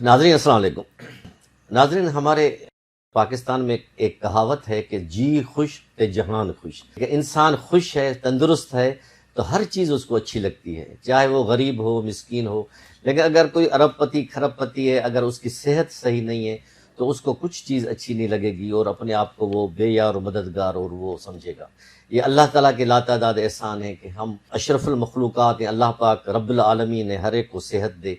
ناظرین السلام علیکم۔ ناظرین، ہمارے پاکستان میں ایک کہاوت ہے کہ جی خوش تے جہان خوش، کہ انسان خوش ہے، تندرست ہے تو ہر چیز اس کو اچھی لگتی ہے، چاہے وہ غریب ہو، مسکین ہو۔ لیکن اگر کوئی ارب پتی کھرب پتی ہے، اگر اس کی صحت صحیح نہیں ہے تو اس کو کچھ چیز اچھی نہیں لگے گی اور اپنے آپ کو وہ بے یار و مددگار اور وہ سمجھے گا۔ یہ اللہ تعالیٰ کے لاتعداد احسان ہے کہ ہم اشرف المخلوقات ہیں، اللہ پاک رب العالمین نے ہر ایک کو صحت دے۔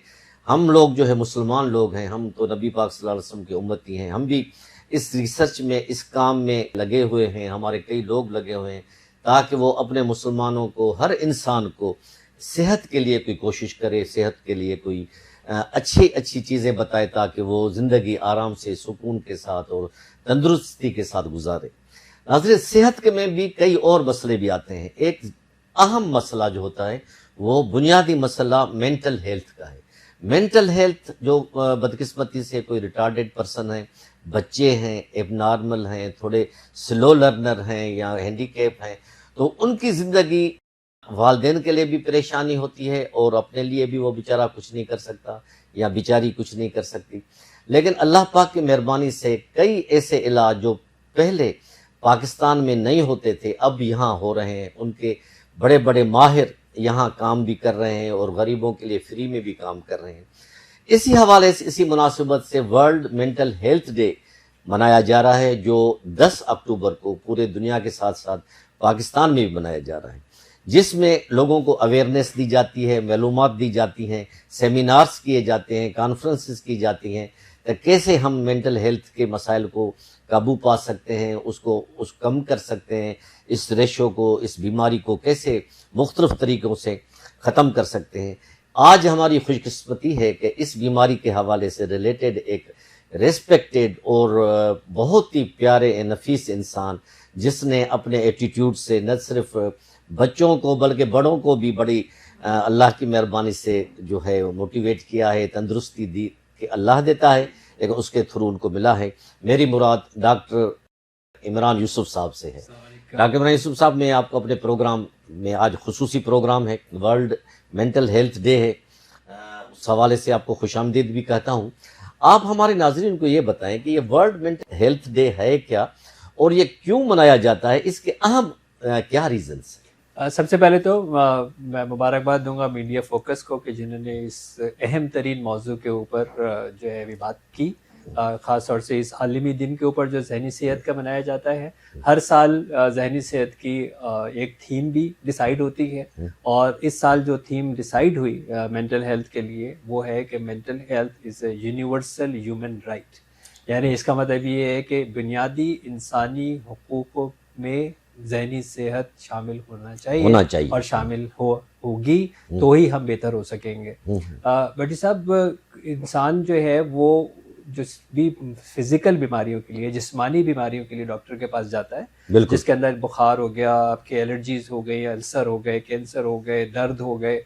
ہم لوگ جو ہے مسلمان لوگ ہیں، ہم تو نبی پاک صلی اللہ علیہ وسلم کی امتی ہیں، ہم بھی اس ریسرچ میں، اس کام میں لگے ہوئے ہیں، ہمارے کئی لوگ لگے ہوئے ہیں تاکہ وہ اپنے مسلمانوں کو، ہر انسان کو صحت کے لیے کوئی کوشش کرے، صحت کے لیے کوئی اچھی چیزیں بتائے تاکہ وہ زندگی آرام سے، سکون کے ساتھ اور تندرستی کے ساتھ گزارے۔ ناظرین، صحت کے میں بھی کئی اور مسئلے بھی آتے ہیں۔ ایک اہم مسئلہ جو ہوتا ہے وہ بنیادی مسئلہ مینٹل ہیلتھ کا ہے۔ مینٹل ہیلتھ جو بدقسمتی سے کوئی ریٹارڈڈ پرسن ہے، بچے ہیں، ایب نارمل ہیں، تھوڑے سلو لرنر ہیں یا ہینڈی کیپ ہیں، تو ان کی زندگی والدین کے لیے بھی پریشانی ہوتی ہے اور اپنے لیے بھی وہ بیچارہ کچھ نہیں کر سکتا یا بیچاری کچھ نہیں کر سکتی۔ لیکن اللہ پاک کی مہربانی سے کئی ایسے علاج جو پہلے پاکستان میں نہیں ہوتے تھے اب یہاں ہو رہے ہیں، ان کے بڑے بڑے ماہر یہاں کام بھی کر رہے ہیں اور غریبوں کے لیے فری میں بھی کام کر رہے ہیں۔ اسی حوالے سے، اسی مناسبت سے ورلڈ مینٹل ہیلتھ ڈے منایا جا رہا ہے، جو 10 اکتوبر کو پورے دنیا کے ساتھ ساتھ پاکستان میں بھی منایا جا رہا ہے، جس میں لوگوں کو اویئرنیس دی جاتی ہے، معلومات دی جاتی ہیں، سیمینارز کیے جاتے ہیں، کانفرنسز کی جاتی ہیں کہ کیسے ہم مینٹل ہیلتھ کے مسائل کو قابو پا سکتے ہیں، اس کو کم کر سکتے ہیں، اس ریشو کو، اس بیماری کو کیسے مختلف طریقوں سے ختم کر سکتے ہیں۔ آج ہماری خوش قسمتی ہے کہ اس بیماری کے حوالے سے ریلیٹڈ ایک ریسپیکٹڈ اور بہت ہی پیارے نفیس انسان، جس نے اپنے ایٹیٹیوڈ سے نہ صرف بچوں کو بلکہ بڑوں کو بھی بڑی اللہ کی مہربانی سے جو ہے موٹیویٹ کیا ہے، تندرستی دی کہ اللہ دیتا ہے لیکن اس کے تھرو ان کو ملا ہے۔ میری مراد ڈاکٹر عمران یوسف صاحب سے ہے۔ ڈاکٹر عمران یوسف صاحب، میں آپ کو اپنے پروگرام میں، آج خصوصی پروگرام ہے، ورلڈ مینٹل ہیلتھ ڈے ہے، اس حوالے سے آپ کو خوش آمدید بھی کہتا ہوں۔ آپ ہمارے ناظرین کو یہ بتائیں کہ یہ ورلڈ مینٹل ہیلتھ ڈے ہے کیا اور یہ کیوں منایا جاتا ہے، اس کے اہم کیا ریزنس ہیں؟ سب سے پہلے تو میں مبارکباد دوں گا میڈیا فوکس کو کہ جنہوں نے اس اہم ترین موضوع کے اوپر جو ہے بات کی، خاص طور سے اس عالمی دن کے اوپر جو ذہنی صحت کا منایا جاتا ہے۔ ہر سال ذہنی صحت کی ایک تھیم بھی ڈیسائیڈ ہوتی ہے، اور اس سال جو تھیم ڈیسائیڈ ہوئی مینٹل ہیلتھ کے لیے وہ ہے کہ mental health is a universal human right, یعنی اس کا مطلب یہ ہے کہ بنیادی انسانی حقوقوں میں ذہنی صحت شامل ہونا چاہیے اور شامل ہوگی تو ہی ہم بہتر ہو سکیں گے۔ بٹی صاحب، انسان جو ہے وہ جو بھی فزیکل بیماریوں کے لیے، جسمانی بیماریوں کے لیے ڈاکٹر کے پاس جاتا ہے، جس کے اندر بخار ہو گیا، آپ کے الرجیز ہو گئی، السر ہو گئے، کینسر ہو گئے، درد ہو گئے،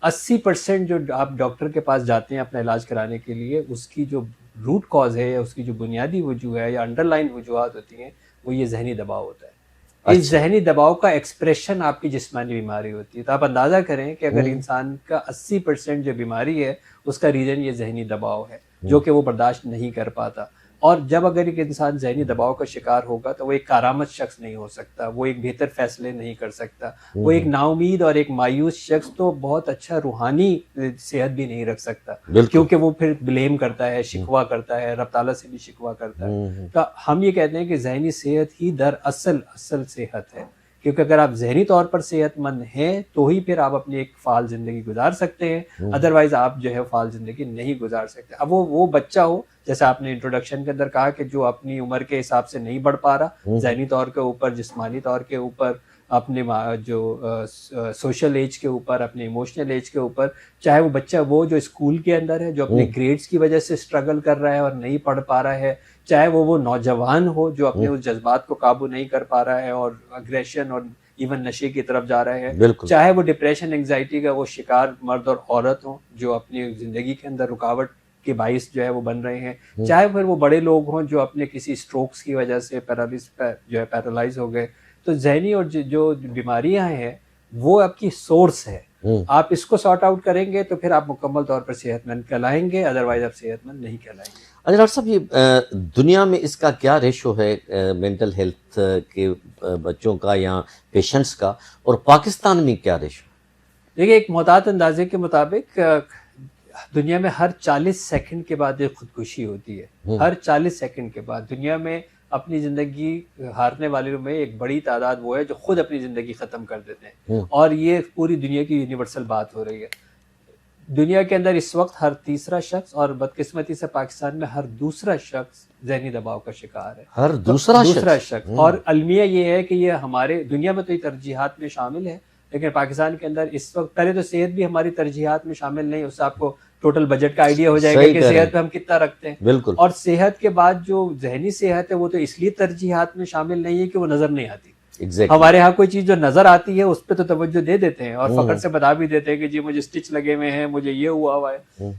80% جو آپ ڈاکٹر کے پاس جاتے ہیں اپنا علاج کرانے کے لیے، اس کی جو روٹ کاز ہے یا اس کی جو بنیادی وجوہ ہے یا انڈر لائن وجوہات ہوتی ہیں وہ یہ ذہنی دباؤ ہوتا ہے۔ اس ذہنی دباؤ کا ایکسپریشن آپ کی جسمانی بیماری ہوتی ہے۔ تو آپ اندازہ کریں کہ اگر انسان کا 80% جو بیماری ہے اس کا ریزن یہ ذہنی دباؤ ہے، جو کہ وہ برداشت نہیں کر پاتا۔ اور جب اگر ایک انسان ذہنی دباؤ کا شکار ہوگا تو وہ ایک کارآمد شخص نہیں ہو سکتا، وہ ایک بہتر فیصلے نہیں کر سکتا، وہ ایک نا امید اور ایک مایوس شخص تو بہت اچھا روحانی صحت بھی نہیں رکھ سکتا، کیونکہ وہ پھر بلیم کرتا ہے، شکوہ کرتا ہے، رب تعالیٰ سے بھی شکوہ کرتا ہے۔ تو ہم یہ کہتے ہیں کہ ذہنی صحت ہی اصل صحت ہے، کیونکہ اگر آپ ذہنی طور پر صحت مند ہیں تو ہی پھر آپ اپنی ایک فعال زندگی گزار سکتے ہیں، ادروائز آپ جو ہے فعال زندگی نہیں گزار سکتے۔ اب وہ بچہ ہو، جیسے آپ نے انٹروڈکشن کے اندر کہا کہ جو اپنی عمر کے حساب سے نہیں بڑھ پا رہا، ذہنی طور کے اوپر، جسمانی طور کے اوپر، اپنے جو سوشل ایج کے اوپر، اپنے ایموشنل ایج کے اوپر، چاہے وہ بچہ وہ جو اسکول کے اندر ہے، جو اپنے گریڈز کی وجہ سے اسٹرگل کر رہا ہے اور نہیں پڑھ پا رہا ہے، چاہے وہ نوجوان ہو جو اپنے اس جذبات کو قابو نہیں کر پا رہا ہے اور اگریشن اور ایون نشے کی طرف جا رہے ہیں، چاہے وہ ڈپریشن، انگزائٹی کا وہ شکار مرد اور عورت ہوں جو اپنی زندگی کے اندر رکاوٹ کے باعث جو ہے وہ بن رہے ہیں، چاہے پھر وہ بڑے لوگ ہوں جو اپنے کسی اسٹروکس کی وجہ سے پیرالائز ہو گئے۔ تو ذہنی اور جو بیماریاں ہیں وہ آپ کی سورس ہے. آپ اس کو سارٹ آؤٹ کریں گے تو پھر آپ مکمل طور پر صحت مند کہلائیں گے, ادروائز آپ صحت مند نہیں کہلائیں گے. اچھا ڈاکٹر صاحب, یہ دنیا میں اس کا کیا ریشو ہے مینٹل ہیلتھ کے بچوں کا یا پیشنٹس کا, اور پاکستان میں کیا ریشو؟ دیکھیے, ایک محتاط اندازے کے مطابق دنیا میں ہر 40 سیکنڈ کے بعد ایک خودکشی ہوتی ہے. ہر 40 سیکنڈ کے بعد دنیا میں اپنی زندگی ہارنے والوں میں ایک بڑی تعداد وہ ہے جو خود اپنی زندگی ختم کر دیتے ہیں, اور یہ پوری دنیا کی یونیورسل بات ہو رہی ہے. دنیا کے اندر اس وقت ہر تیسرا شخص, اور بدقسمتی سے پاکستان میں ہر دوسرا شخص ذہنی دباؤ کا شکار ہے. ہر دوسرا شخص. اور المیہ یہ ہے کہ یہ ہمارے دنیا میں تو یہ ترجیحات میں شامل ہے, لیکن پاکستان کے اندر اس وقت پہلے تو صحت بھی ہماری ترجیحات میں شامل نہیں. اس سے آپ کو ٹوٹل بجٹ کا آئیڈیا ہو جائے گا کہ صحت پہ ہم کتنا رکھتے ہیں. بالکل. اور صحت کے بعد جو ذہنی صحت ہے وہ تو اس لیے ترجیحات میں شامل نہیں ہے کہ وہ نظر نہیں آتی. ہمارے ہاں کوئی چیز جو نظر آتی ہے اس پہ تو توجہ دے دیتے ہیں, اور فخر سے بتا بھی دیتے ہیں کہ جی مجھے سٹچ لگے ہوئے ہیں, مجھے یہ ہوا ہے,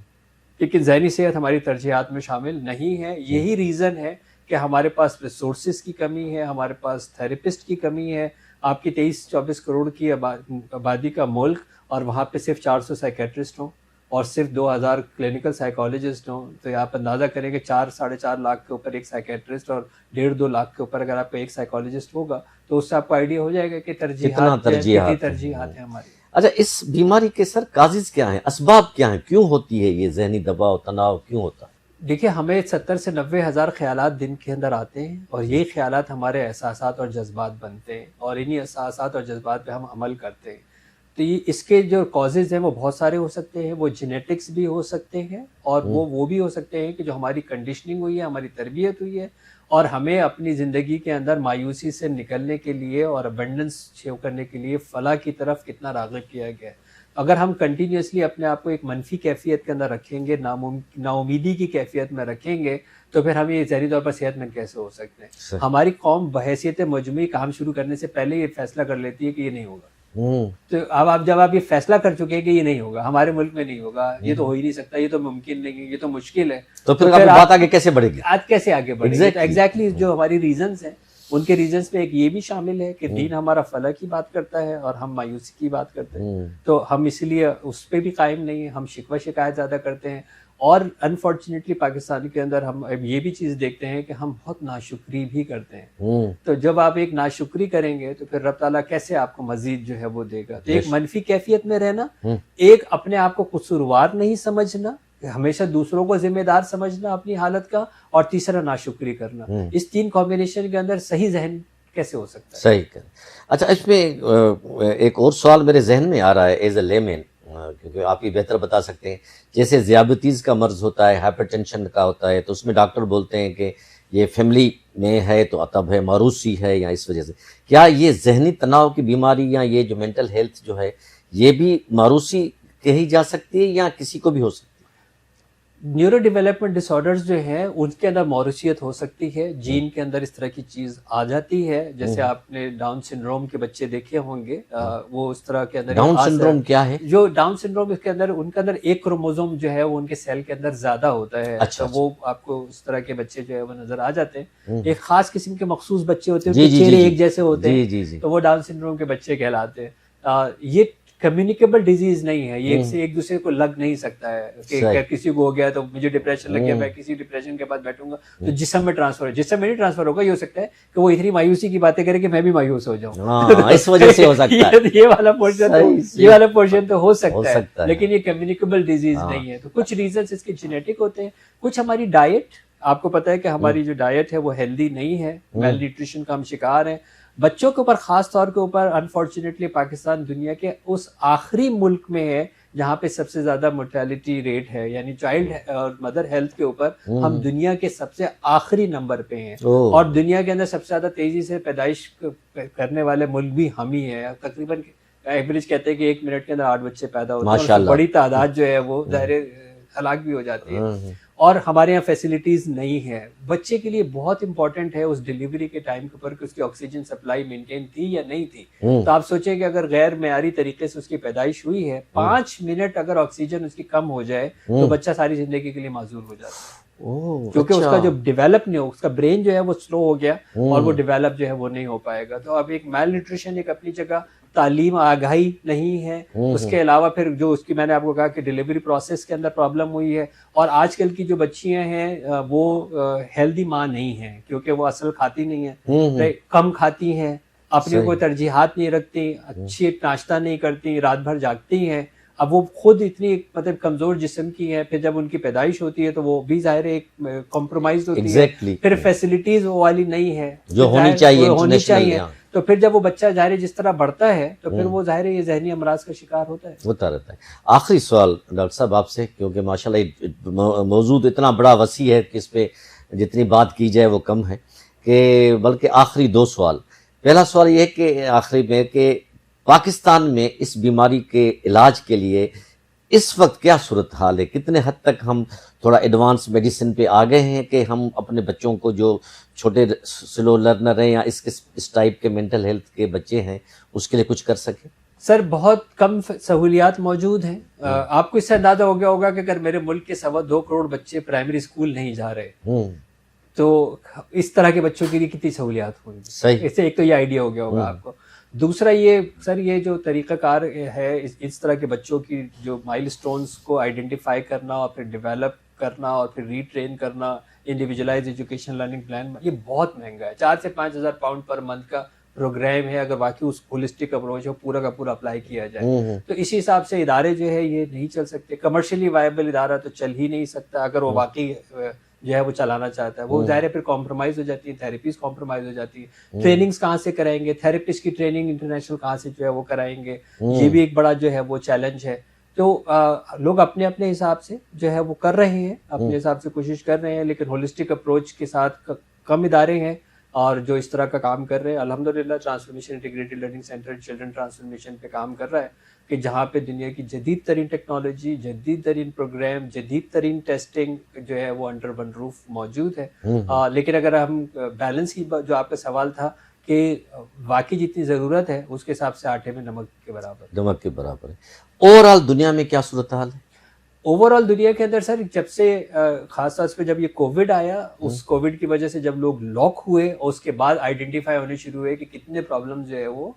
لیکن ذہنی صحت ہماری ترجیحات میں شامل نہیں ہے. یہی ریزن ہے کہ ہمارے پاس ریسورسز کی کمی ہے, ہمارے پاس تھراپسٹ کی کمی ہے. آپ کی 23-24 کروڑ کی آبادی کا ملک, اور وہاں پہ صرف 400 سائیکیٹرسٹ ہوں اور صرف 2000 کلینکل سائیکالوجسٹ ہوں, تو آپ اندازہ کریں کہ 4-4.5 لاکھ کے اوپر ایک سائیکیٹرسٹ اور 1.5-2 لاکھ کے اوپر اگر آپ کا ایک سائیکالوجسٹ ہوگا تو اس سے آپ کو آئیڈیا ہو جائے گا کہ ترجیحات ہیں ہماری. اچھا, اس بیماری کے سر کازز کیا ہیں, اسباب کیا ہیں, کیوں ہوتی ہے یہ ذہنی دباؤ تناؤ کیوں ہوتا ہے؟ دیکھیے, ہمیں 70 سے 90 ہزار خیالات دن کے اندر آتے ہیں, اور یہی خیالات ہمارے احساسات اور جذبات بنتے ہیں, اور انہی احساسات اور جذبات پہ ہم عمل کرتے ہیں. تو یہ اس کے جو کازز ہیں وہ بہت سارے ہو سکتے ہیں. وہ جینیٹکس بھی ہو سکتے ہیں, اور وہ بھی ہو سکتے ہیں کہ جو ہماری کنڈیشننگ ہوئی ہے, ہماری تربیت ہوئی ہے, اور ہمیں اپنی زندگی کے اندر مایوسی سے نکلنے کے لیے اور ابنڈنس شیو کرنے کے لیے فلاح کی طرف کتنا راغب کیا گیا ہے. اگر ہم کنٹینیوسلی اپنے آپ کو ایک منفی کیفیت کے اندر رکھیں گے, نا امیدی کی کیفیت میں رکھیں گے, تو پھر ہم یہ ذہنی طور پر صحت مند کیسے ہو سکتے ہیں؟ ہماری قوم بحیثیت مجموعی کام شروع کرنے سے پہلے یہ فیصلہ کر لیتی ہے کہ یہ نہیں ہوگا. تو اب جب آپ یہ فیصلہ کر چکے ہیں کہ یہ نہیں ہوگا, ہمارے ملک میں نہیں ہوگا, یہ تو ہو ہی نہیں سکتا, یہ تو ممکن نہیں ہے, یہ تو مشکل ہے, تو پھر بات آگے کیسے بڑھے گی؟ آج کیسے آگے بڑھے گی؟ ایگزیکٹلی جو ہماری ریزنز ہیں, ان کے ریزنز میں ایک یہ بھی شامل ہے کہ دین ہمارا فلاح کی بات کرتا ہے اور ہم مایوسی کی بات کرتے ہیں, تو ہم اس لیے اس پہ بھی قائم نہیں ہیں. ہم شکوہ شکایت زیادہ کرتے ہیں, اور انفارچونیٹلی پاکستان کے اندر ہم یہ بھی چیز دیکھتے ہیں کہ ہم بہت ناشکری بھی کرتے ہیں. تو جب آپ ایک ناشکری کریں گے تو پھر رب تعالیٰ کیسے آپ کو مزید جو ہے وہ دے گا؟ تو ایک منفی کیفیت میں رہنا, ایک اپنے آپ کو قصوروار نہیں سمجھنا, ہمیشہ دوسروں کو ذمہ دار سمجھنا اپنی حالت کا, اور تیسرا ناشکری کرنا. اس 3 کمبینیشن کے اندر صحیح ذہن کیسے ہو سکتا ہے؟ صحیح کر. اچھا, اس میں ایک اور سوال میرے ذہن میں آ رہا ہے ایز اے لیمین, کیونکہ آپ یہ بہتر بتا سکتے ہیں. جیسے ذیابطیز کا مرض ہوتا ہے, ہائپر ٹینشن کا ہوتا ہے, تو اس میں ڈاکٹر بولتے ہیں کہ یہ فیملی میں ہے تو اتب ہے, موروثی ہے, یا اس وجہ سے. کیا یہ ذہنی تناؤ کی بیماری یا یہ جو مینٹل ہیلتھ جو ہے یہ بھی موروثی کہی جا سکتی ہے یا کسی کو بھی ہو سکتی ہے؟ نیورو ڈیولپمنٹ ڈس آرڈرز جو ہیں ان کے اندر موروثیت ہو سکتی ہے, جین کے اندر اس طرح کی چیز آ جاتی ہے. جیسے آپ نے ڈاؤن سنڈروم کے بچے دیکھے ہوں گے, وہ اس طرح کے اندر. ڈاؤن سنڈروم کیا ہے؟ جو ڈاؤن سنڈروم, اس کے اندر ان کے اندر ایک کروموزوم جو ہے وہ ان کے سیل کے اندر زیادہ ہوتا ہے. اچھا, وہ آپ کو اس طرح کے بچے جو ہے وہ نظر آ جاتے ہیں. ایک خاص قسم کے مخصوص بچے ہوتے ہیں, چہرے ایک جیسے ہوتے ہیں, تو وہ ڈاؤن سنڈروم کے بچے کہلاتے ہیں. یہ کمیونیکیبل ڈیزیز نہیں ہے, یہ ایک دوسرے کو لگ نہیں سکتا ہے کہ کسی کو ہو گیا تو مجھے ڈپریشن لگ گیا, میں کسی ڈپریشن کے پاس بیٹھوں گا تو جسم میں ٹرانسفر ہے. جسم میں نہیں ٹرانسفر ہوگا, یہ ہو سکتا ہے کہ وہ اتنی مایوسی کی باتیں کرے کہ میں بھی مایوس ہو جاؤں, اس وجہ سے ہو سکتا ہے. یہ والا پورشن تو ہو سکتا ہے, لیکن یہ کمیونیکیبل ڈیزیز نہیں ہے. تو کچھ ریزنس اس کے جینیٹک ہوتے ہیں, کچھ ہماری ڈائٹ. آپ کو پتا ہے کہ ہماری جو ڈائٹ ہے وہ ہیلدی نہیں ہے, میل نیوٹریشن کا ہم شکار ہیں. بچوں کے اوپر خاص طور کے اوپر انفارچونیٹلی پاکستان دنیا کے اس آخری ملک میں ہے جہاں پہ سب سے زیادہ مرٹیلٹی ریٹ ہے, یعنی چائلڈ اور مدر ہیلتھ کے اوپر ہم دنیا کے سب سے آخری نمبر پہ ہیں. اور دنیا کے اندر سب سے زیادہ تیزی سے پیدائش کرنے والے ملک بھی ہم ہی ہیں. تقریباً ایوریج کہتے ہیں کہ 1 منٹ کے اندر 8 بچے پیدا ہوتے ہیں, بڑی تعداد جو ہے وہ ظاہر ہلاک بھی ہو جاتی ہے. اور ہمارے یہاں فیسلٹیز نہیں ہے. بچے کے لیے بہت امپورٹنٹ ہے اس ڈیلیوری کے ٹائم کے اوپر کہ اس کی آکسیجن سپلائی مینٹین تھی یا نہیں تھی. تو آپ سوچیں کہ اگر غیر معیاری طریقے سے اس کی پیدائش ہوئی ہے, 5 منٹ اگر آکسیجن اس کی کم ہو جائے تو بچہ ساری زندگی کے لیے معذور ہو جاتا ہے. کیونکہ اس کا جو ڈیولپ نہیں ہو، اس کا برین جو ہے وہ سلو ہو گیا اور وہ ڈیولپ جو ہے وہ نہیں ہو پائے گا. تو اب ایک میل نیوٹریشن ایک اپنی جگہ، تعلیم آگاہی نہیں ہے، اس کے علاوہ پھر جو اس کی میں نے آپ کو کہا کہ ڈیلیوری پروسیس کے اندر پرابلم ہوئی ہے. اور آج کل کی جو بچیاں ہیں وہ ہیلدی ماں نہیں ہیں، کیونکہ وہ اصل کھاتی نہیں ہیں، کم کھاتی ہیں، اپنے کوئی ترجیحات نہیں رکھتی، اچھی ناشتہ نہیں کرتی، رات بھر جاگتی ہیں. اب وہ خود اتنی مطلب کمزور جسم کی ہے، پھر جب ان کی پیدائش ہوتی ہے تو وہ بھی ظاہر ایک کمپرومائز ہوتی ہے، پھر فیسلٹیز وہ والی نہیں ہے جو ہونی چاہیے. تو پھر جب وہ بچہ ظاہر جس طرح بڑھتا ہے تو پھر وہ ظاہر یہ ذہنی امراض کا شکار ہوتا رہتا ہے. آخری سوال ڈاکٹر صاحب آپ سے، کیونکہ ماشاءاللہ موضوع اتنا بڑا وسیع ہے کہ اس پہ جتنی بات کی جائے وہ کم ہے، کہ بلکہ آخری 2 سوال. پہلا سوال یہ ہے کہ آخری میں کہ پاکستان میں اس بیماری کے علاج کے لیے اس وقت کیا صورتحال ہے؟ کتنے حد تک ہم تھوڑا ایڈوانس میڈیسن پہ آ گئے ہیں کہ ہم اپنے بچوں کو جو چھوٹے سلو لرنر ہیں یا اس ٹائپ کے مینٹل ہیلتھ کے بچے ہیں اس کے لیے کچھ کر سکیں؟ سر بہت کم سہولیات موجود ہیں. آپ کو اس سے اندازہ ہو گیا ہوگا کہ اگر میرے ملک کے 2.25 کروڑ بچے پرائمری اسکول نہیں جا رہے تو اس طرح کے بچوں کے لیے کتنی سہولیات ہوں گی. صحیح. اس سے ایک تو یہ آئیڈیا ہو گیا ہوگا آپ کو. دوسرا یہ سر، یہ جو طریقہ کار ہے اس طرح کے بچوں کی جو مائل سٹونز کو آئیڈینٹیفائی کرنا اور پھر ڈیولپ کرنا اور پھر ری ٹرین کرنا، انڈیویجولائز ایجوکیشن لرننگ پلان، یہ بہت مہنگا ہے. 4 سے 5 ہزار پاؤنڈ پر منتھ کا پروگرام ہے. اگر واقعی اس ہولسٹک اپروچ ہو پورا کا پورا اپلائی کیا جائے تو اسی حساب سے ادارے جو ہے یہ نہیں چل سکتے. کمرشلی وائبل ادارہ تو چل ہی نہیں سکتا اگر وہ واقعی جو ہے وہ چلانا چاہتا ہے. وہ ظاہر ہے پھر کمپرومائز ہو جاتی ہے، تھیراپیز کمپرومائز ہو جاتی ہے. ٹریننگز کہاں سے کرائیں گے؟ تھراپسٹ کی ٹریننگ انٹرنیشنل کہاں سے جو ہے وہ کرائیں گے؟ یہ بھی ایک بڑا جو ہے وہ چیلنج ہے. تو لوگ اپنے اپنے حساب سے جو ہے وہ کر رہے ہیں، اپنے حساب سے کوشش کر رہے ہیں، لیکن ہولسٹک اپروچ کے ساتھ کم ادارے ہیں اور جو اس طرح کا کام کر رہے ہیں. الحمدللہ transformation integrated learning centre children transformation پہ کام کر رہا ہے کہ جہاں پہ دنیا کی جدید ترین ٹیکنالوجی، جدید ترین پروگرام، جدید ترین ٹیسٹنگ جو ہے وہ انڈر ون روف موجود ہے. لیکن اگر ہم بیلنس کی جو آپ کا سوال تھا کہ واقعی جتنی ضرورت ہے اس کے حساب سے آٹے میں نمک کے برابر ہے. اوور آل دنیا میں کیا صورتحال ہے؟ اوور آل دنیا کے اندر سر جب سے خاص طور پہ جب یہ کووڈ آیا، اس کووڈ کی وجہ سے جب لوگ لاک ہوئے اور اس کے بعد آئیڈینٹیفائی ہونے شروع ہوئے کہ کتنے پرابلم جو ہے وہ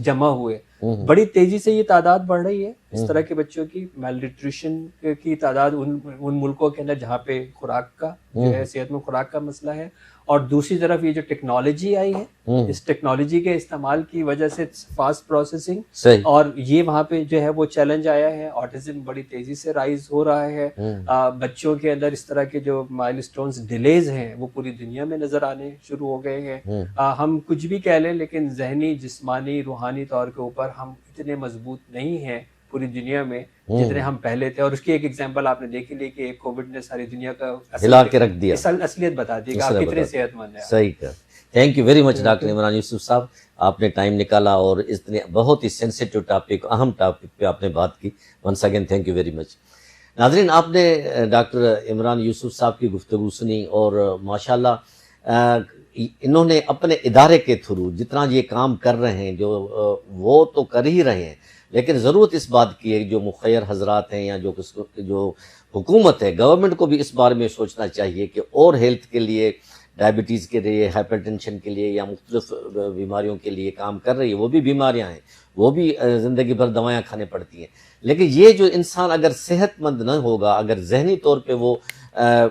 جمع ہوئے، بڑی تیزی سے یہ تعداد بڑھ رہی ہے اس طرح کے بچوں کی. میل نیوٹریشن کی تعداد ان ملکوں کے اندر جہاں پہ خوراک کا جو ہے صحت مند خوراک کا مسئلہ ہے، اور دوسری طرف یہ جو ٹیکنالوجی آئی ہے، اس ٹیکنالوجی کے استعمال کی وجہ سے فاسٹ پروسیسنگ، اور یہ وہاں پہ جو ہے وہ چیلنج آیا ہے. آٹزم بڑی تیزی سے رائز ہو رہا ہے. بچوں کے اندر اس طرح کے جو مائل سٹونز ڈیلیز ہیں وہ پوری دنیا میں نظر آنے شروع ہو گئے ہیں. ہم کچھ بھی کہہ لیں لیکن ذہنی، جسمانی، روحانی طور کے اوپر ہم اتنے مضبوط نہیں ہیں پوری دنیا میں جتنے ہم پہلے تھے. اور اس کی ایک ایگزامپل آپ نے دیکھی لی کہ کووڈ نے ساری دنیا کا ہلا کے رکھ دیا، اصلیت بتا دی کہ آپ کتنے صحت مند ہیں. صحیح کہا. Thank you very much doctor Imran Yousuf sahib, آپ نے ٹائم نکالا اور اتنے بہت ہی سینسیٹیو ٹاپک، اہم ٹاپک پہ آپ نے بات کی. Once again thank you very much. ناظرین، آپ نے ڈاکٹر عمران یوسف صاحب کی گفتگو سنی اور ماشاءاللہ انہوں نے اپنے ادارے کے تھرو جتنا یہ کام کر رہے ہیں جو وہ تو کر ہی رہے ہیں، لیکن ضرورت اس بات کی ہے جو مخیر حضرات ہیں یا جو حکومت ہے، گورنمنٹ کو بھی اس بارے میں سوچنا چاہیے کہ اور ہیلتھ کے لیے، ڈائبٹیز کے لیے، ہائپر ٹینشن کے لیے یا مختلف بیماریوں کے لیے کام کر رہی ہے. وہ بھی بیماریاں ہیں، وہ بھی زندگی بھر دوائیاں کھانے پڑتی ہیں. لیکن یہ جو انسان اگر صحت مند نہ ہوگا، اگر ذہنی طور پہ وہ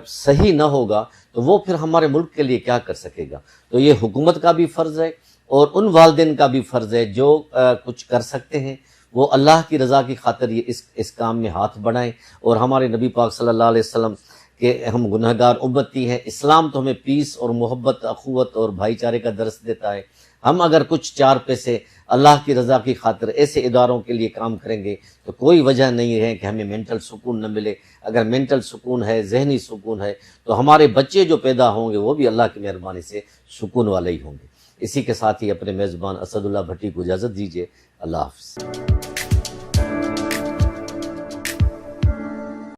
صحیح نہ ہوگا تو وہ پھر ہمارے ملک کے لیے کیا کر سکے گا. تو یہ حکومت کا بھی فرض ہے اور ان والدین کا بھی فرض ہے جو کچھ کر سکتے ہیں، وہ اللہ کی رضا کی خاطر یہ اس کام میں ہاتھ بڑھائیں. اور ہمارے نبی پاک صلی اللہ علیہ وسلم کہ ہم گنہگار امتی ہیں، اسلام تو ہمیں پیس اور محبت، اخوت اور بھائی چارے کا درس دیتا ہے. ہم اگر کچھ 4 پیسے اللہ کی رضا کی خاطر ایسے اداروں کے لیے کام کریں گے تو کوئی وجہ نہیں ہے کہ ہمیں مینٹل سکون نہ ملے. اگر مینٹل سکون ہے، ذہنی سکون ہے، تو ہمارے بچے جو پیدا ہوں گے وہ بھی اللہ کی مہربانی سے سکون والے ہی ہوں گے. اسی کے ساتھ ہی اپنے میزبان اسد اللہ بھٹی کو اجازت دیجیے. اللہ حافظ.